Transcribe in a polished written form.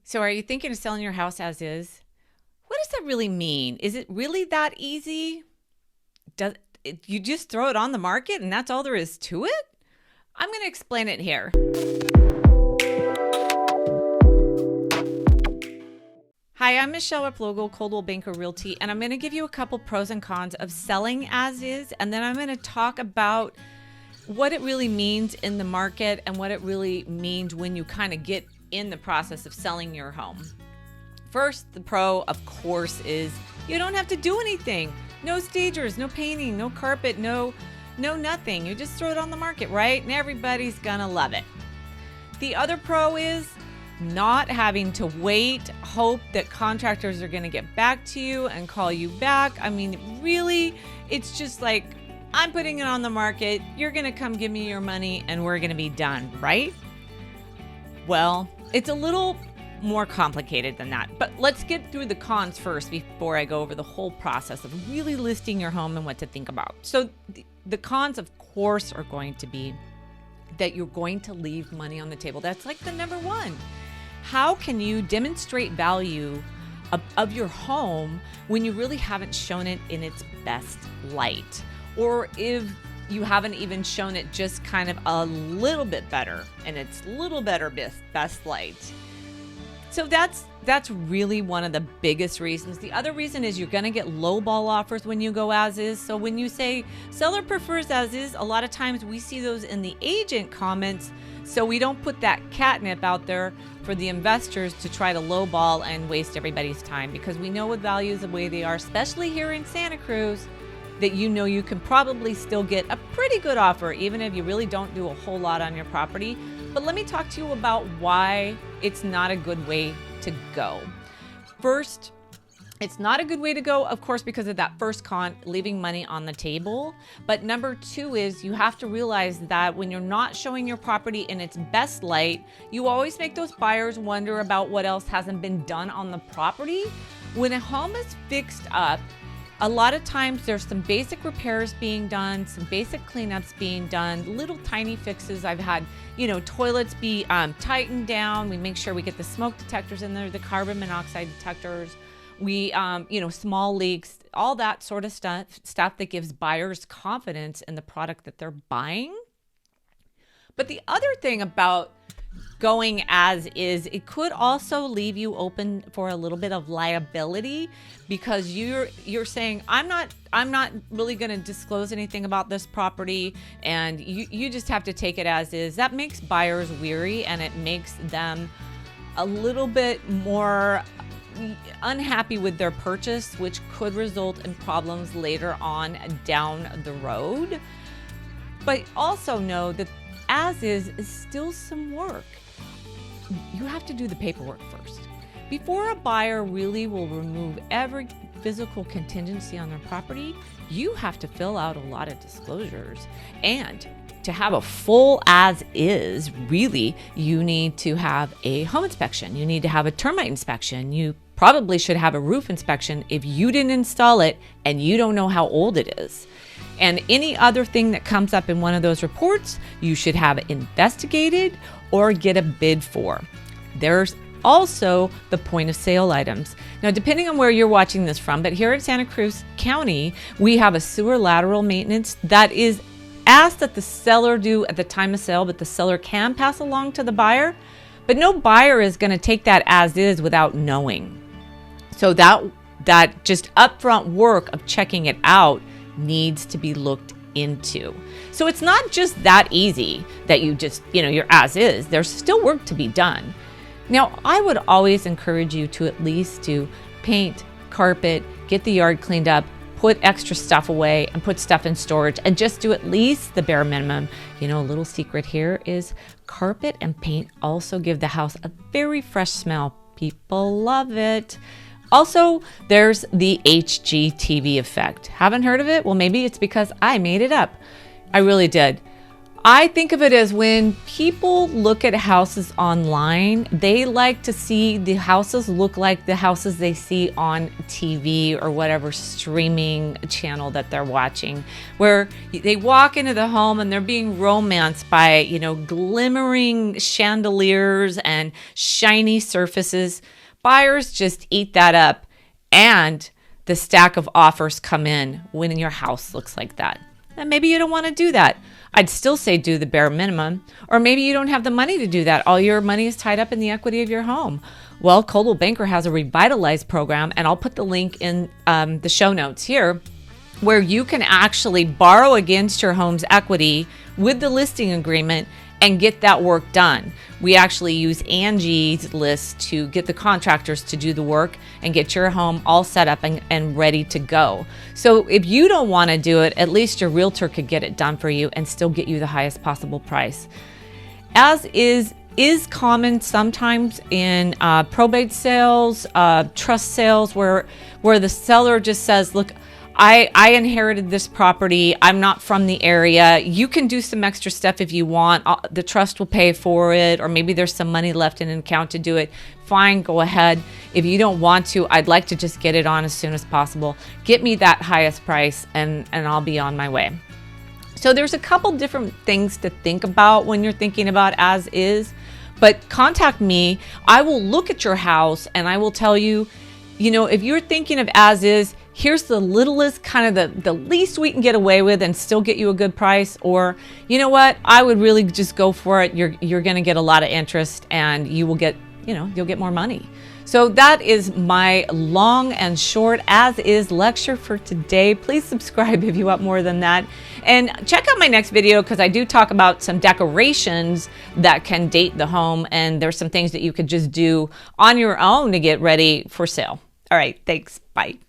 So are you thinking of selling your house as is? What does that really mean? Is it really that easy? You just throw it on the market and that's all there is to it? I'm going to explain it here. Hi, I'm Michele Replogle, Coldwell Banker Realty, and I'm going to give you a couple pros and cons of selling as is, and then I'm going to talk about what it really means in the market and what it really means when you kind of get in the process of selling your home. First, the pro, of course, is you don't have to do anything. No stagers, no painting, no carpet, no nothing. You just throw it on the market, right? And everybody's gonna love it. The other pro is not having to wait, hope that contractors are gonna get back to you and call you back. I mean, really, it's just like, I'm putting it on the market, you're gonna come give me your money and we're gonna be done, right? Well, it's a little more complicated than that, but let's get through the cons first before I go over the whole process of really listing your home and what to think about. So the cons, of course, are going to be that you're going to leave money on the table. That's like the number one. How can you demonstrate value of your home when you really haven't shown it in its best light? Or if you haven't even shown it just kind of a little bit better in its little better best light. So that's really one of the biggest reasons. The other reason is you're going to get lowball offers when you go as is. So when you say seller prefers as is, a lot of times we see those in the agent comments. So we don't put that catnip out there for the investors to try to lowball and waste everybody's time, because we know with values the way they are, especially here in Santa Cruz, that you can probably still get a pretty good offer even if you really don't do a whole lot on your property. But let me talk to you about why it's not a good way to go. First, it's not a good way to go, of course, because of that first con, leaving money on the table. But number two is you have to realize that when you're not showing your property in its best light, you always make those buyers wonder about what else hasn't been done on the property. When a home is fixed up, a lot of times there's some basic repairs being done, some basic cleanups being done, little tiny fixes. I've had, toilets be tightened down. We make sure we get the smoke detectors in there, the carbon monoxide detectors. We, small leaks, all that sort of stuff that gives buyers confidence in the product that they're buying. But the other thing about going as is, it could also leave you open for a little bit of liability, because you're saying, I'm not really going to disclose anything about this property, and you just have to take it as is. That makes buyers weary, and it makes them a little bit more unhappy with their purchase, which could result in problems later on down the road. But also know that as is still some work. You have to do the paperwork first. Before a buyer really will remove every physical contingency on their property, you have to fill out a lot of disclosures. And to have a full as is, really, you need to have a home inspection. You need to have a termite inspection. You probably should have a roof inspection if you didn't install it and you don't know how old it is. And any other thing that comes up in one of those reports, you should have investigated or get a bid for. There's also the point of sale items. Now, depending on where you're watching this from, but here in Santa Cruz County, we have a sewer lateral maintenance that is asked that the seller do at the time of sale, but the seller can pass along to the buyer. But no buyer is going to take that as is without knowing. So that just upfront work of checking it out needs to be looked into. So it's not just that easy that you just, you're as is. There's still work to be done. Now, I would always encourage you to at least do paint, carpet, get the yard cleaned up, put extra stuff away and put stuff in storage, and just do at least the bare minimum. A little secret here is carpet and paint also give the house a very fresh smell. People love it. Also, there's the HGTV effect. Haven't heard of it? Well, maybe it's because I made it up. I really did. I think of it as when people look at houses online, they like to see the houses look like the houses they see on TV or whatever streaming channel that they're watching, where they walk into the home and they're being romanced by, glimmering chandeliers and shiny surfaces. Buyers just eat that up, and the stack of offers come in when your house looks like that. And maybe you don't want to do that. I'd still say do the bare minimum. Or maybe you don't have the money to do that. All your money is tied up in the equity of your home. Well, Coldwell Banker has a Revitalize program, and I'll put the link in the show notes here, where you can actually borrow against your home's equity with the listing agreement and get that work done. We actually use Angie's List to get the contractors to do the work and get your home all set up and ready to go. So if you don't want to do it, at least your realtor could get it done for you and still get you the highest possible price. As is common sometimes in probate sales, trust sales, where the seller just says, look, I inherited this property. I'm not from the area. You can do some extra stuff if you want. The trust will pay for it, or maybe there's some money left in an account to do it. Fine, go ahead. If you don't want to, I'd like to just get it on as soon as possible. Get me that highest price and I'll be on my way. So there's a couple different things to think about when you're thinking about as is, but contact me. I will look at your house and I will tell you, if you're thinking of as is, here's the littlest, kind of the least we can get away with and still get you a good price. Or, you know what, I would really just go for it. You're going to get a lot of interest and you will get, you'll get more money. So that is my long and short as is lecture for today. Please subscribe if you want more than that. And check out my next video, because I do talk about some decorations that can date the home. And there's some things that you could just do on your own to get ready for sale. All right, thanks. Bye.